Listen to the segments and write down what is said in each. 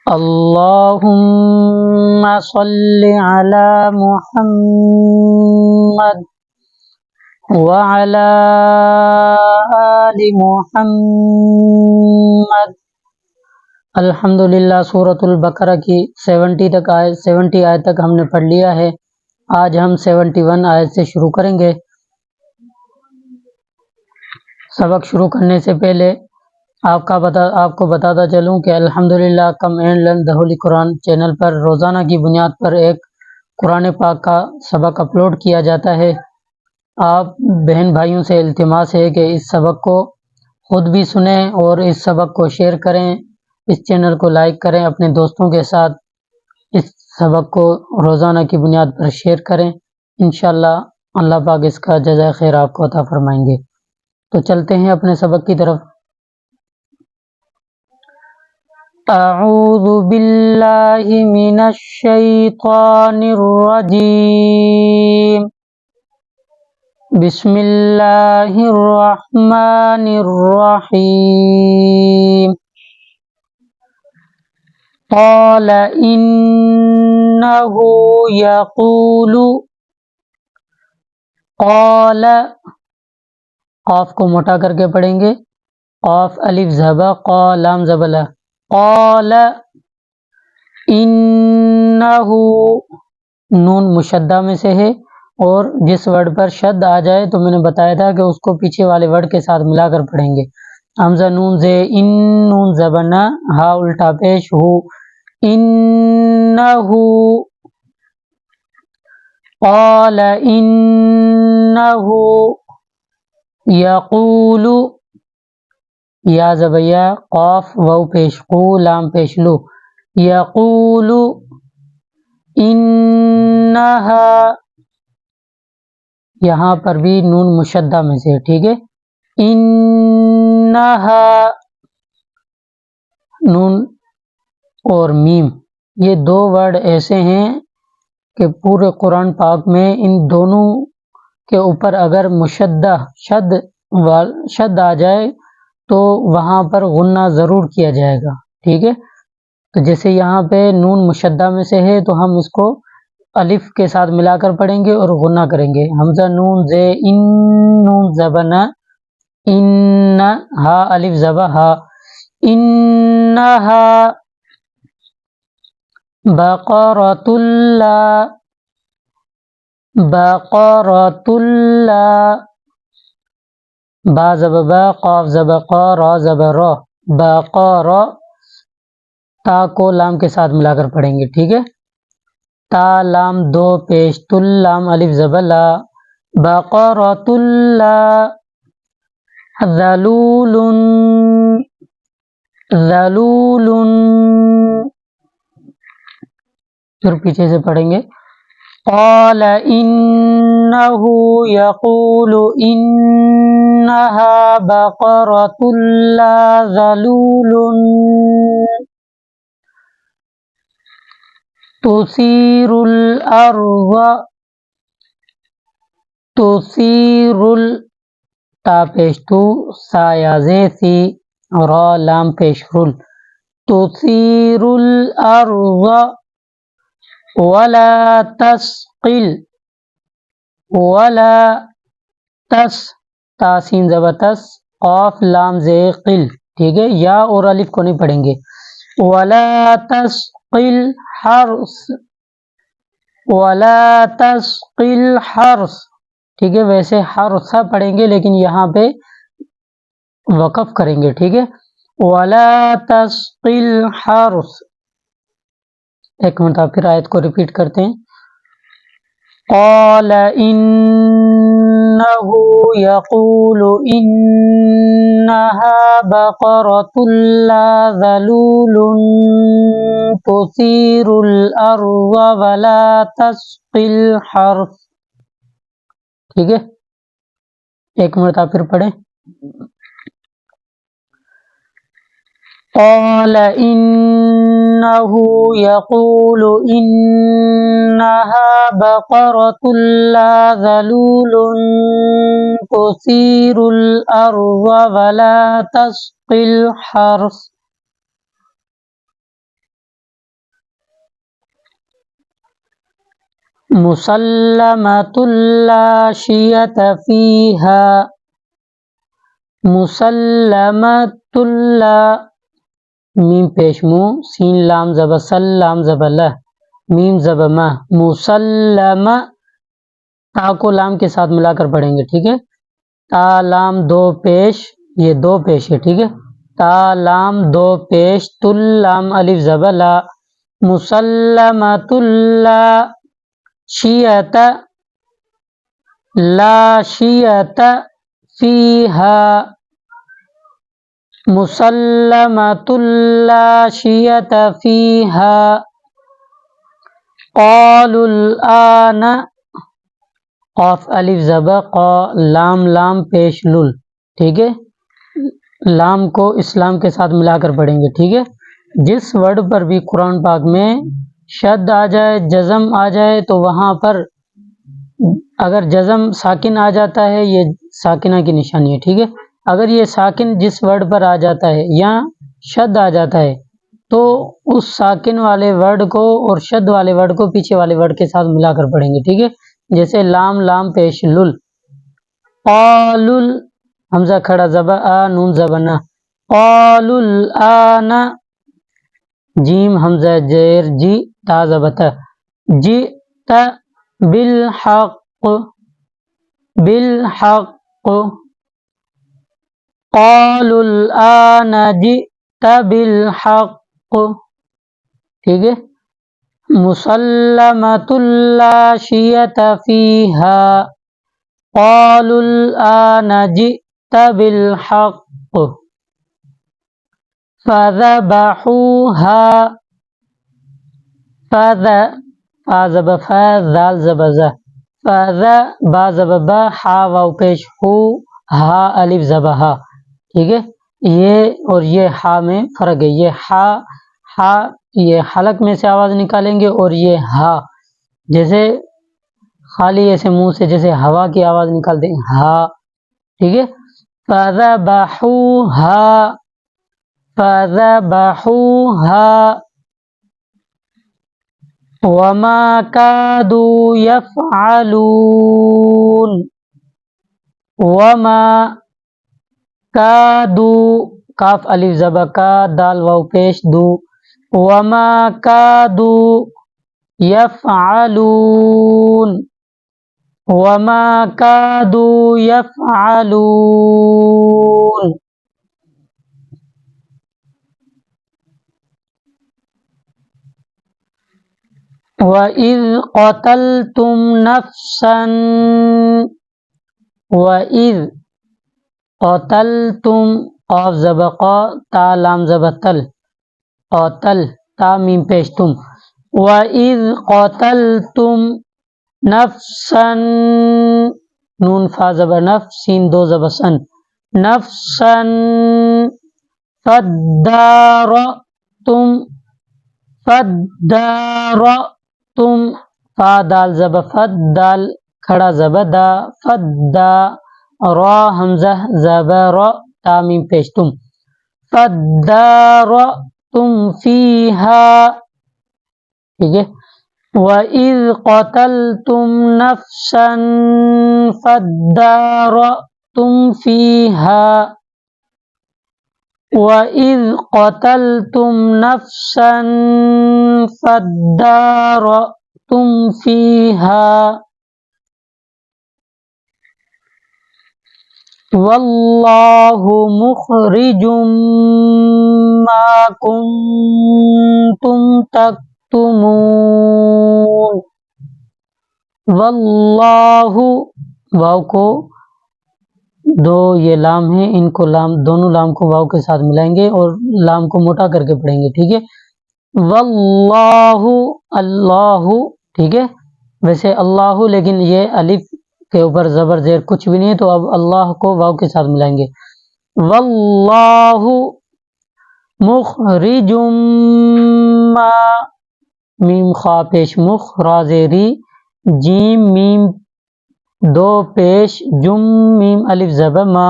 اللهم صل على محمد وعلى آل محمد۔ الحمدللہ سورۃ البقرہ کی 70 آیت تک ہم نے پڑھ لیا ہے۔ آج ہم 71 آیت سے شروع کریں گے۔ سبق شروع کرنے سے پہلے آپ کو بتاتا چلوں کہ الحمدللہ come and learn the holy قرآن چینل پر روزانہ کی بنیاد پر ایک قرآن پاک کا سبق اپلوڈ کیا جاتا ہے۔ آپ بہن بھائیوں سے التماس ہے کہ اس سبق کو خود بھی سنیں اور اس سبق کو شیئر کریں، اس چینل کو لائک کریں، اپنے دوستوں کے ساتھ اس سبق کو روزانہ کی بنیاد پر شیئر کریں۔ انشاءاللہ اللہ پاک اس کا جزائے خیر آپ کو عطا فرمائیں گے۔ تو چلتے ہیں اپنے سبق کی طرف۔ اعوذ باللہ من الشیطان الرجیم، بسم اللہ الرحمن الرحیم۔ قال انہ یقول، قال قاف کو موٹا کر کے پڑھیں گے، قاف الف زبر قا لام زبر لا۔ قال انہ، نون مشدہ میں سے ہے، اور جس ورڈ پر شد آ جائے تو میں نے بتایا تھا کہ اس کو پیچھے والے ورڈ کے ساتھ ملا کر پڑھیں گے۔ حمزہ نون زے ان، نون زبنا، ہا الٹا پیش ہو، انہ۔ قال انہ یقول، یا زبیا قاف واو پیش قو لام پیش لو، یقول انہا، یہاں پر بھی نون مشدہ میں سے، ٹھیک ہے۔ انہا، نون اور میم، یہ دو ورڈ ایسے ہیں کہ پورے قرآن پاک میں ان دونوں کے اوپر اگر مشدہ شد آ جائے تو وہاں پر غنہ ضرور کیا جائے گا، ٹھیک ہے۔ تو جیسے یہاں پہ نون مشدہ میں سے ہے تو ہم اس کو الف کے ساتھ ملا کر پڑھیں گے اور غنہ کریں گے۔ حمزہ نون زے ان، نون زبنا ان، ہا الف زبا ہا، انہا بقرۃ لا، بقرۃ لا، با زبر با قاف زبر قا را زبر را، بقر، تا کو لام کے ساتھ ملا کر پڑھیں گے، ٹھیک ہے۔ تا لام دو پیش تل لام الف زبر لا، بقرۃ لا ذلول، ذلول، پھر پیچھے سے پڑھیں گے۔ قال انہ یقول انہا بقرۃ لا ذلول تثیر الارض، تثیر تا پیش تو، سا یا زے سی، را لام پیش رل، تثیر الارض ولا تسقل، ولا تس، تاسین زبتس، قاف لام زے قل، ٹھیک ہے۔ یا اور الف کو نہیں پڑھیں گے۔ ولا تسقل حرث، ولا تسقل حرث، ٹھیک ہے۔ ویسے حرث پڑھیں گے لیکن یہاں پہ وقف کریں گے، ٹھیک ہے۔ ولا تسقل حرث، ایک مرتبہ پھر آیت کو ریپیٹ کرتے ہیں۔ قال انہ یقول انہا بقرۃ لا ذلول تثیر الارض ولا تسقی الحرث، ٹھیک ہے۔ ایک مرتبہ پھر پڑھیں۔ قال انہ یقول انہا بقرۃ لا ذلول تثیر الارض ولا تسقی الحرث، مسلمۃ لا شیۃ فیہا، مسلمۃ لا، میم پیش مو، سین لام زبر سل، لام زبر لہ، میم زبر مہ، مسلمہ، تا کو لام کے ساتھ ملا کر پڑھیں گے، ٹھیک ہے، تا لام دو پیش، یہ دو پیش ہے، ٹھیک ہے، تا لام دو پیش، تل لام الف زبر لا، مسلمۃ لا شیۃ، لا شیۃ فیہا، مسلمۃ لا شیۃ فیہا، قالوا الآن، قاف الف زبر قا، لام لام پیش لل، ٹھیک ہے، لام کو اسلام کے ساتھ ملا کر پڑھیں گے، ٹھیک ہے، جس ورڈ پر بھی قرآن پاک میں شد آ جائے، جزم آ جائے، تو وہاں پر اگر جزم ساکن آ جاتا ہے، یہ ساکنہ کی نشانی ہے، ٹھیک ہے، اگر یہ ساکن جس ورڈ پر آ جاتا ہے یا شد آ جاتا ہے تو اس ساکن والے ورڈ کو اور شد والے ورڈ کو پیچھے والے ورڈ کے ساتھ ملا کر پڑھیں گے، ٹھیک ہے، جیسے لام لام پیش لل، قالوا، حمزہ کھڑا زبر آ، نون زبر نہ، قالوا الآن، جیم حمزہ زیر جی، تا زبر تا، جئت بالحق، بالحق، قالوا الآن جئت بالحق، ٹھیک ہے، مسلمۃ لا شیۃ فیہا، قالوا الآن جئت بالحق، فذبحوها، فا زبر فا، ذال زبر ذا، با زبر با، ہا واو پیش ہو، ہا الف زبر ہا، ٹھیک ہے، یہ اور یہ ہا میں فرق ہے، یہ ہا، ہا یہ حلق میں سے آواز نکالیں گے، اور یہ ہا جیسے خالی ایسے منہ سے جیسے ہوا کی آواز نکالتے ہیں، ہا، ٹھیک ہے، فذبحوها، فذبحوها، وما كادوا يفعلون، وما كادوا، کاف الف زبر کا، دال واو پیش دو، وما كادوا يفعلون، وما كادوا يفعلون، وَإِذْ قَتَلْتُمْ نَفْسًا، وَإِذْ قَتَلْتُمْ، قاف زبر قا، تا لام زبر تل، قاتل، تا میم پیش تم، وَإِذْ قَتَلْتُمْ نَفْسًا، نون فا زبر نف، سین دو زبر سن، نَفْسًا فَادَّارَأْتُمْ، فَادَّارَأْتُمْ، فا دال زبر فد، دال کھڑا زبر دا، فدا، را حمزہ زبر را، تا میم پیش تم، فَادَّارَأْتُمْ فِيهَا، ٹھیک ہے، وَإِذْ قَتَلْتُمْ نَفْسًا فَادَّارَأْتُمْ فِيهَا، وَإِذْ قَتَلْتُمْ نَفْسًا فَادَّارَأْتُمْ فِيهَا، وَاللَّهُ مُخْرِجٌ مَا كُنْتُمْ تَكْتُمُونَ، واللہ، واو کو دو یہ لام ہیں، ان کو لام، دونوں لام کو واو کے ساتھ ملائیں گے اور لام کو موٹا کر کے پڑھیں گے، ٹھیک ہے، واللہ، اللہ، ٹھیک ہے، ویسے اللہ لیکن یہ الف کے اوپر زبر زیر کچھ بھی نہیں ہے، تو اب اللہ کو واو کے ساتھ ملائیں گے، واللہ مخرج ما، میم خا پیش مخ، را زیری، جیم میم دو پیش جم، میم الف زبر ما،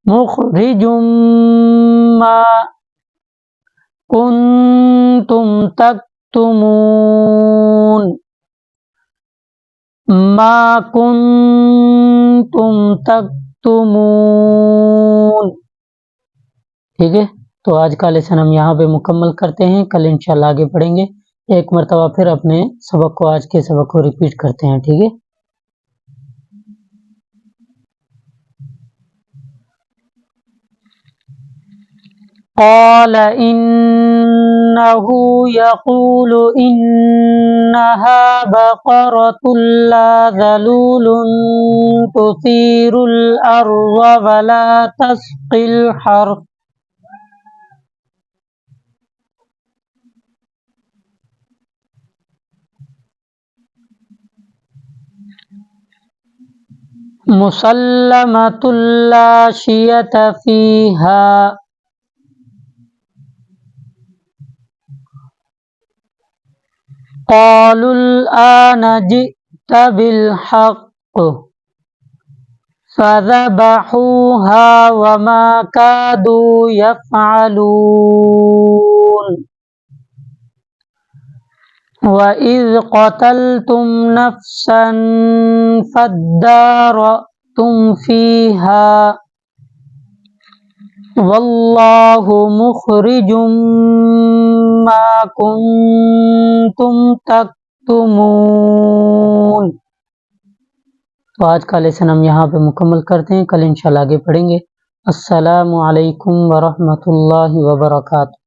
مخرج ما کنتم تکتمون، ما کنتم تکتمون. ٹھیک ہے، تو آج کا لیسن ہم یہاں پہ مکمل کرتے ہیں، کل انشاءاللہ آگے پڑھیں گے. ایک مرتبہ پھر اپنے سبق کو، آج کے سبق کو ریپیٹ کرتے ہیں. ٹھیک ہے. قال إنه يقول إنها بقرة لا ذلول تثير الأرض ولا تسقي الحرث مسلمة لا شية فيها. قالوا الآن جئت بالحق فذبحوها وما كادوا يفعلون. وَإِذْ قَتَلْتُمْ نَفْسًا فَادَّارَأْتُمْ فِيهَا وَاللَّهُ مُخْرِجٌ مَا كُنْتُمْ تَكْتُمُونَ. تو آج کا لیسن ہم یہاں پہ مکمل کرتے ہیں، کل انشاءاللہ آگے پڑھیں گے. السلام علیکم ورحمۃ اللہ وبرکاتہ.